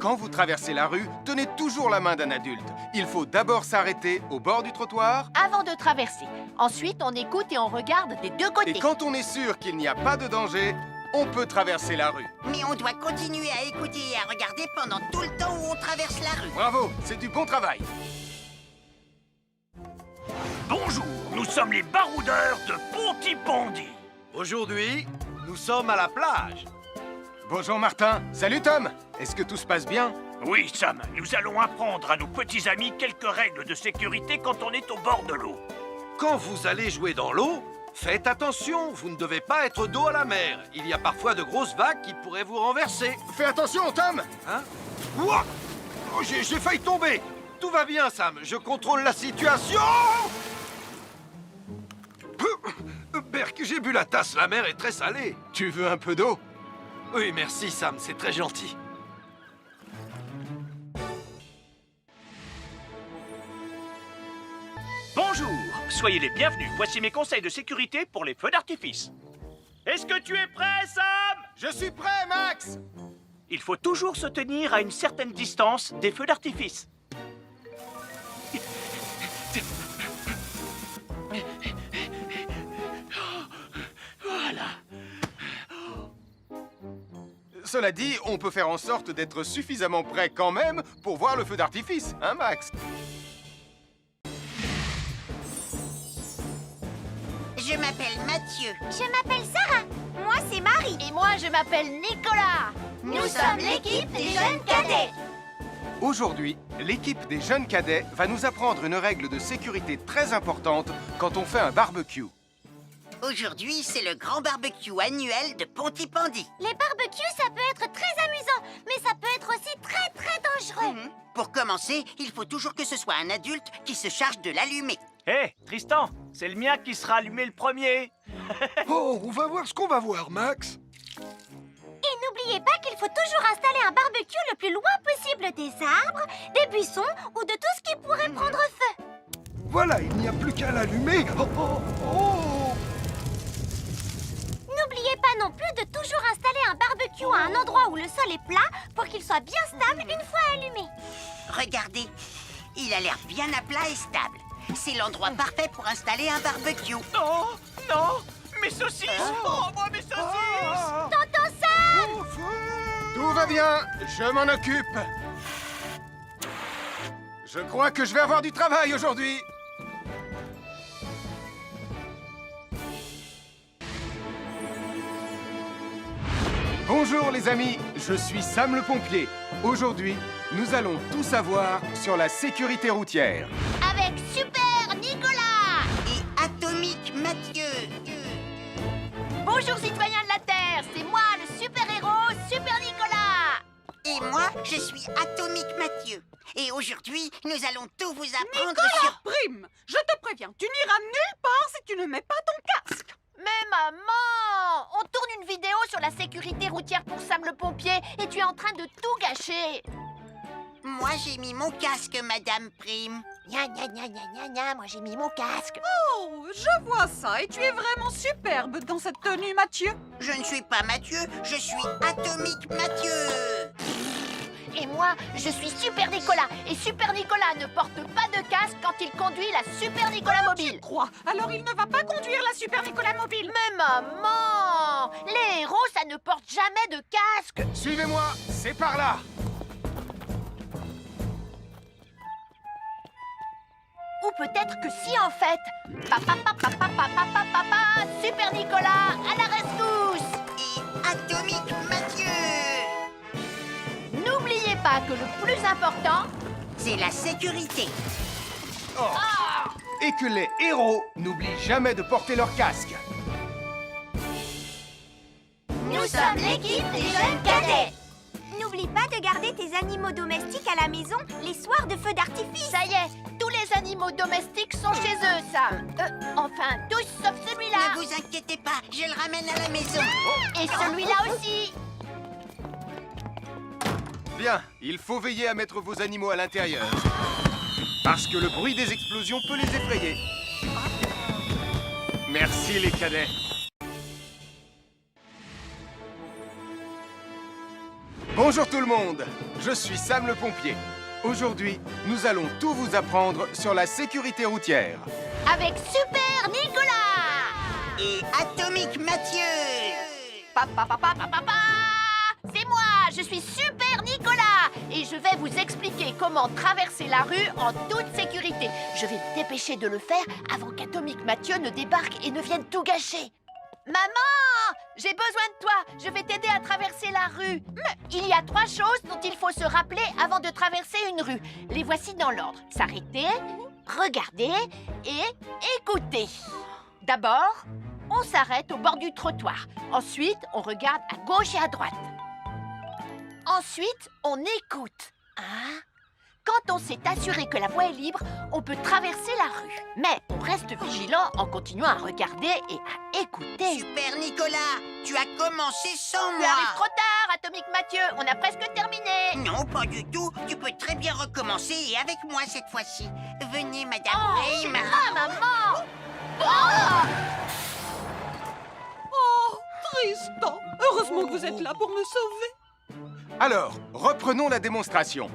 Quand vous traversez la rue, tenez toujours la main d'un adulte. Il faut d'abord s'arrêter au bord du trottoir. Avant de traverser. Ensuite, on écoute et on regarde des deux côtés. Et quand on est sûr qu'il n'y a pas de danger, on peut traverser la rue. Mais on doit continuer à écouter et à regarder pendant tout le temps où on traverse la rue. Bravo, c'est du bon travail. Bonjour, nous sommes les baroudeurs de Pontypandy. Aujourd'hui, nous sommes à la plage. Bonjour Martin. Salut Tom. Est-ce que tout se passe bien? Oui, Sam, nous allons apprendre à nos petits amis quelques règles de sécurité quand on est au bord de l'eau. Quand vous allez jouer dans l'eau, faites attention, vous ne devez pas être dos à la mer. Il y a parfois de grosses vagues qui pourraient vous renverser. Fais attention Tom. Hein? Ouah! Oh, j'ai failli tomber. Tout va bien, Sam, je contrôle la situation. Berk, j'ai bu la tasse, la mer est très salée. Tu veux un peu d'eau? Oui, merci, Sam, c'est très gentil. Bonjour, soyez les bienvenus. Voici mes conseils de sécurité pour les feux d'artifice. Est-ce que tu es prêt, Sam? Je suis prêt, Max. Il faut toujours se tenir à une certaine distance des feux d'artifice. Voilà. Cela dit, on peut faire en sorte d'être suffisamment prêt quand même pour voir le feu d'artifice, hein Max? Je m'appelle Mathieu. Je m'appelle Sarah. Moi, c'est Marie. Et moi, je m'appelle Nicolas. Nous sommes l'équipe des jeunes cadets. Aujourd'hui, l'équipe des jeunes cadets va nous apprendre une règle de sécurité très importante quand on fait un barbecue. Aujourd'hui, c'est le grand barbecue annuel de Pontypandy. Les barbecues, ça peut être très amusant, mais ça peut être aussi très dangereux. Pour commencer, il faut toujours que ce soit un adulte qui se charge de l'allumer. Hé, Tristan, c'est le mien qui sera allumé le premier. Oh, on va voir ce qu'on va voir, Max. Et n'oubliez pas qu'il faut toujours installer un barbecue le plus loin possible des arbres, des buissons ou de tout ce qui pourrait prendre feu. Voilà, il n'y a plus qu'à l'allumer. Oh, oh, oh. N'oubliez pas non plus de toujours installer un barbecue à un endroit où le sol est plat pour qu'il soit bien stable une fois allumé. Regardez, il a l'air bien à plat et stable. C'est l'endroit parfait pour installer un barbecue. Non, non, mes saucisses. Oh, moi, mes saucisses. Tonton Sam! Tout va bien, je m'en occupe. Je crois que je vais avoir du travail aujourd'hui. Bonjour les amis, je suis Sam le pompier. Aujourd'hui, nous allons tout savoir sur la sécurité routière. Avec Super Nicolas. Et Atomique Mathieu. Bonjour citoyens de la Terre, c'est moi le super-héros Super Nicolas. Et moi, je suis Atomique Mathieu. Et aujourd'hui, nous allons tout vous apprendre Nicolas sur... Prime, je te préviens, tu n'iras nulle part si tu ne mets pas ton casque. Mais maman, on tourne une vidéo sur la sécurité routière pour Sam le pompier et tu es en train de tout gâcher. Moi, j'ai mis mon casque, Madame Prime. Gna gna gna gna gna gna, moi j'ai mis mon casque. Oh, je vois ça et tu es vraiment superbe dans cette tenue, Mathieu. Je ne suis pas Mathieu, je suis Atomique Mathieu. Et moi, je suis Super Nicolas. Et Super Nicolas ne porte pas de casque quand il conduit la Super Nicolas Mobile. Crois, alors il ne va pas conduire la Super Nicolas Mobile. Mais maman, les héros, ça ne porte jamais de casque. Suivez-moi, c'est par là. Ou peut-être que si en fait. Papa, papa, papa, papa, papa, Super Nicolas, à la rescousse. Et Atomique Mathieu. N'oubliez pas que le plus important, c'est la sécurité. Oh. Et que les héros n'oublient jamais de porter leur casque. Nous sommes l'équipe des jeunes cadets. N'oublie pas de garder tes animaux domestiques à la maison les soirs de feux d'artifice. Ça y est, tous les animaux domestiques sont chez eux, Sam. Enfin, tous sauf celui-là. Ne vous inquiétez pas, je le ramène à la maison. Et celui-là aussi. Bien, il faut veiller à mettre vos animaux à l'intérieur. Parce que le bruit des explosions peut les effrayer. Merci les cadets. Bonjour tout le monde, je suis Sam le pompier. Aujourd'hui, nous allons tout vous apprendre sur la sécurité routière. Avec Super Nicolas. Et Atomique Mathieu. C'est moi, je suis Super Nicolas. Et je vais vous expliquer comment traverser la rue en toute sécurité. Je vais me dépêcher de le faire avant qu'Atomique Mathieu ne débarque et ne vienne tout gâcher. Maman, j'ai besoin de toi. Je vais t'aider à traverser la rue. Il y a 3 choses dont il faut se rappeler avant de traverser une rue. Les voici dans l'ordre. S'arrêter, regarder et écouter. D'abord, on s'arrête au bord du trottoir. Ensuite, on regarde à gauche et à droite. Ensuite, on écoute. Quand on s'est assuré que la voie est libre, on peut traverser la rue. Mais on reste vigilant en continuant à regarder et à écouter. Super Nicolas, tu as commencé sans Tu moi. arrives trop tard, Atomique Mathieu. On a presque terminé. Non, pas du tout. Tu peux très bien recommencer et avec moi cette fois-ci. Venez, Madame Ray. Maman. Oh, Tristan! Heureusement que vous êtes là pour me sauver. Alors, reprenons la démonstration.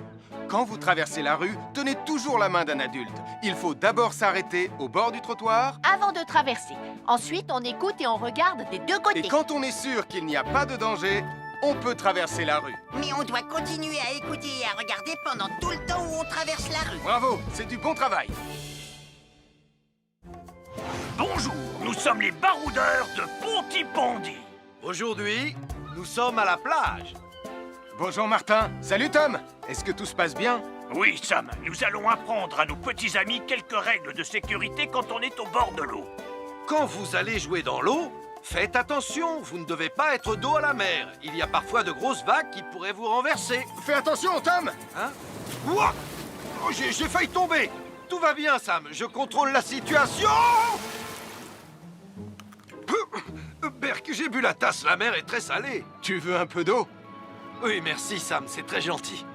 Quand vous traversez la rue, tenez toujours la main d'un adulte. Il faut d'abord s'arrêter au bord du trottoir. Avant de traverser. Ensuite, on écoute et on regarde des deux côtés. Et quand on est sûr qu'il n'y a pas de danger, on peut traverser la rue. Mais on doit continuer à écouter et à regarder pendant tout le temps où on traverse la rue. Bravo, c'est du bon travail. Bonjour, nous sommes les baroudeurs de Pontypandy. Aujourd'hui, nous sommes à la plage. Bonjour Martin. Salut Tom. Est-ce que tout se passe bien? Oui, Sam, nous allons apprendre à nos petits amis quelques règles de sécurité quand on est au bord de l'eau. Quand vous allez jouer dans l'eau, faites attention, vous ne devez pas être dos à la mer. Il y a parfois de grosses vagues qui pourraient vous renverser. Fais attention, Tom. Hein? Ouah! Oh, j'ai failli tomber. Tout va bien, Sam, je contrôle la situation. Berk, j'ai bu la tasse, la mer est très salée. Tu veux un peu d'eau? Oui, merci, Sam, c'est très gentil.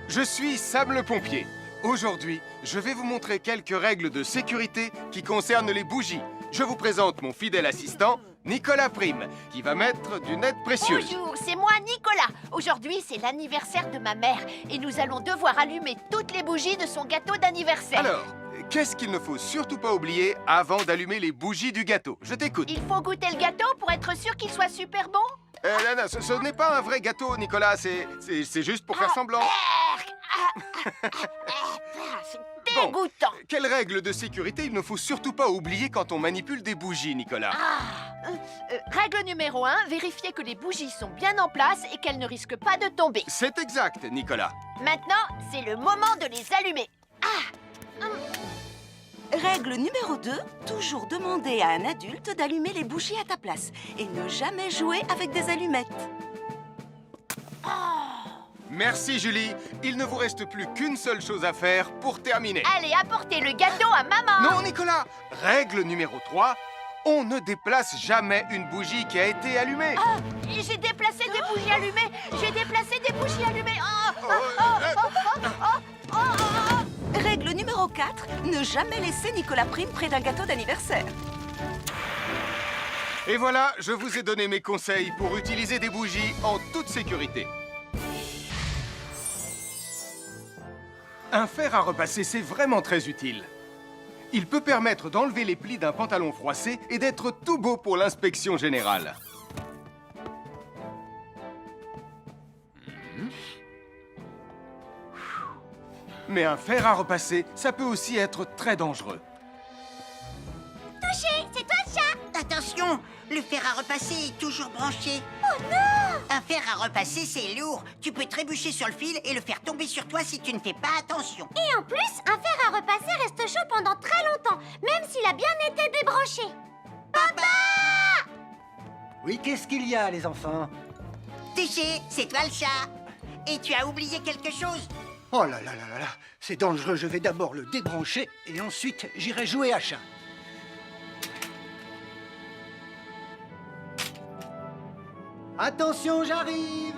Je suis Sam le pompier. Aujourd'hui, je vais vous montrer quelques règles de sécurité qui concernent les bougies. Je vous présente mon fidèle assistant, Nicolas Prime, qui va mettre d'une aide précieuse. Bonjour, c'est moi Nicolas. Aujourd'hui, c'est l'anniversaire de ma mère et nous allons devoir allumer toutes les bougies de son gâteau d'anniversaire. Alors, qu'est-ce qu'il ne faut surtout pas oublier avant d'allumer les bougies du gâteau? Je t'écoute. Il faut goûter le gâteau pour être sûr qu'il soit super bon. Non, ce n'est pas un vrai gâteau, Nicolas. C'est juste pour faire semblant. C'est dégoûtant. Quelles règles de sécurité il ne faut surtout pas oublier quand on manipule des bougies, Nicolas? Règle numéro 1, vérifier que les bougies sont bien en place et qu'elles ne risquent pas de tomber. C'est exact, Nicolas. Maintenant, c'est le moment de les allumer. Règle numéro 2, toujours demander à un adulte d'allumer les bougies à ta place et ne jamais jouer avec des allumettes. Merci, Julie. Il ne vous reste plus qu'une seule chose à faire pour terminer. Allez, apportez le gâteau à maman. Non, Nicolas. Règle numéro 3, on ne déplace jamais une bougie qui a été allumée. J'ai déplacé des bougies allumées. J'ai déplacé des bougies allumées. Règle numéro 4, ne jamais laisser Nicolas Prime près d'un gâteau d'anniversaire. Et voilà, je vous ai donné mes conseils pour utiliser des bougies en toute sécurité. Un fer à repasser, c'est vraiment très utile. Il peut permettre d'enlever les plis d'un pantalon froissé et d'être tout beau pour l'inspection générale. Mais un fer à repasser, ça peut aussi être très dangereux. Touché, c'est toi le chat. Attention, le fer à repasser est toujours branché. Oh non! Un fer à repasser, c'est lourd. Tu peux trébucher sur le fil et le faire tomber sur toi si tu ne fais pas attention. Et en plus, un fer à repasser reste chaud pendant très longtemps, même s'il a bien été débranché. Papa! Oui, qu'est-ce qu'il y a, les enfants? Téché, c'est toi le chat. Et tu as oublié quelque chose? Oh là là là là là, c'est dangereux, je vais d'abord le débrancher et ensuite j'irai jouer à chat. Attention, j'arrive!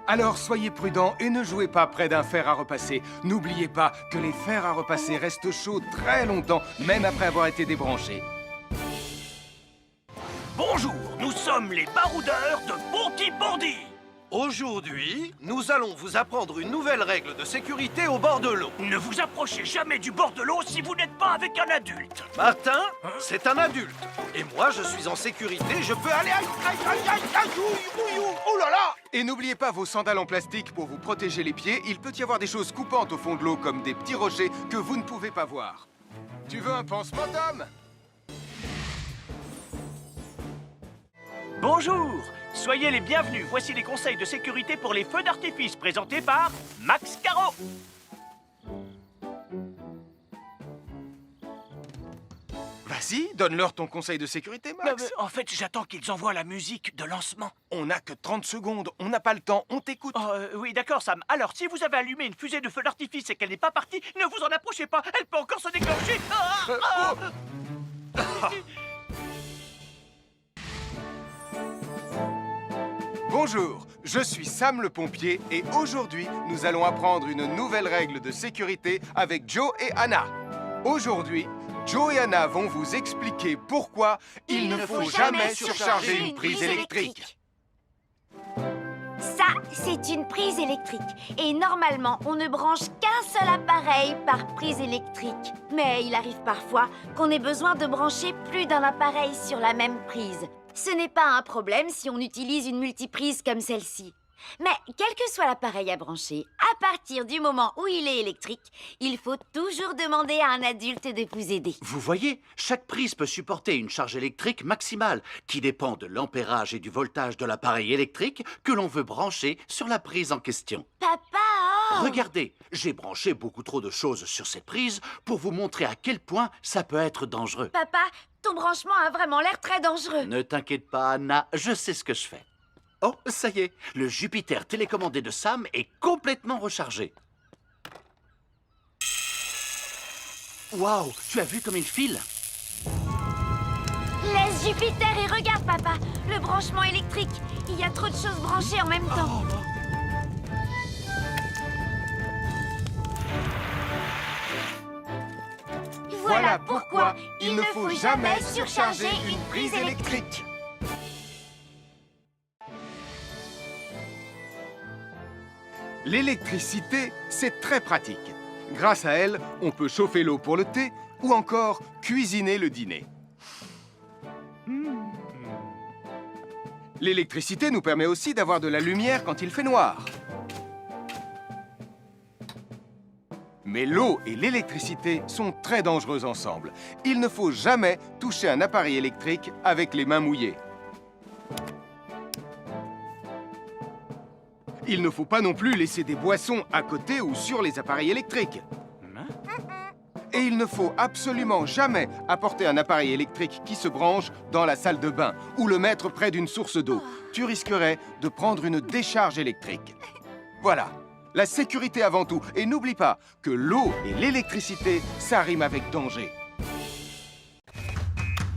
Alors soyez prudents et ne jouez pas près d'un fer à repasser. N'oubliez pas que les fers à repasser restent chauds très longtemps, même après avoir été débranchés. Bonjour, nous sommes les baroudeurs de Bonty-Bondy. Aujourd'hui, nous allons vous apprendre une nouvelle règle de sécurité au bord de l'eau. Ne vous approchez jamais du bord de l'eau si vous n'êtes pas avec un adulte. Martin, c'est un adulte. Et moi, je suis en sécurité, je peux aller... Aïe, aïe, aïe, aïe, aïe, ouïe, ouïe, ouïe, oh là là! Et n'oubliez pas vos sandales en plastique pour vous protéger les pieds. Il peut y avoir des choses coupantes au fond de l'eau, comme des petits rochers que vous ne pouvez pas voir. Tu veux un pansement, Tom? Bonjour, soyez les bienvenus. Voici les conseils de sécurité pour les feux d'artifice présentés par Max Caro. Vas-y, donne-leur ton conseil de sécurité, Max. En fait, j'attends qu'ils envoient la musique de lancement. On n'a que 30 secondes, on n'a pas le temps, on t'écoute. Oh, oui, d'accord, Sam. Alors, si vous avez allumé une fusée de feu d'artifice et qu'elle n'est pas partie, ne vous en approchez pas. Elle peut encore se déclencher. Bonjour, je suis Sam le pompier et aujourd'hui, nous allons apprendre une nouvelle règle de sécurité avec Joe et Anna. Aujourd'hui, Joe et Anna vont vous expliquer pourquoi il ne faut jamais surcharger une prise électrique. Ça, c'est une prise électrique. Et normalement, on ne branche qu'un seul appareil par prise électrique. Mais il arrive parfois qu'on ait besoin de brancher plus d'un appareil sur la même prise. Ce n'est pas un problème si on utilise une multiprise comme celle-ci. Mais quel que soit l'appareil à brancher, à partir du moment où il est électrique, il faut toujours demander à un adulte de vous aider. Vous voyez, chaque prise peut supporter une charge électrique maximale qui dépend de l'ampérage et du voltage de l'appareil électrique que l'on veut brancher sur la prise en question. Papa! Regardez, j'ai branché beaucoup trop de choses sur cette prise pour vous montrer à quel point ça peut être dangereux. Papa, ton branchement a vraiment l'air très dangereux. Ne t'inquiète pas, Anna, je sais ce que je fais. Oh, ça y est, le Jupiter télécommandé de Sam est complètement rechargé. Waouh, tu as vu comme il file? Laisse Jupiter et regarde, papa. Le branchement électrique. Il y a trop de choses branchées en même temps. Voilà pourquoi il ne faut jamais surcharger une prise électrique. L'électricité, c'est très pratique. Grâce à elle, on peut chauffer l'eau pour le thé ou encore cuisiner le dîner. L'électricité nous permet aussi d'avoir de la lumière quand il fait noir. Mais l'eau et l'électricité sont très dangereuses ensemble. Il ne faut jamais toucher un appareil électrique avec les mains mouillées. Il ne faut pas non plus laisser des boissons à côté ou sur les appareils électriques. Et il ne faut absolument jamais apporter un appareil électrique qui se branche dans la salle de bain ou le mettre près d'une source d'eau. Tu risquerais de prendre une décharge électrique. Voilà, la sécurité avant tout. Et n'oublie pas que l'eau et l'électricité, ça rime avec danger.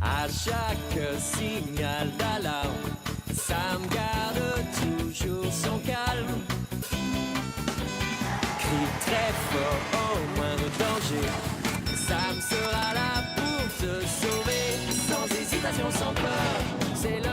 À chaque signal d'alarme, Sam Gall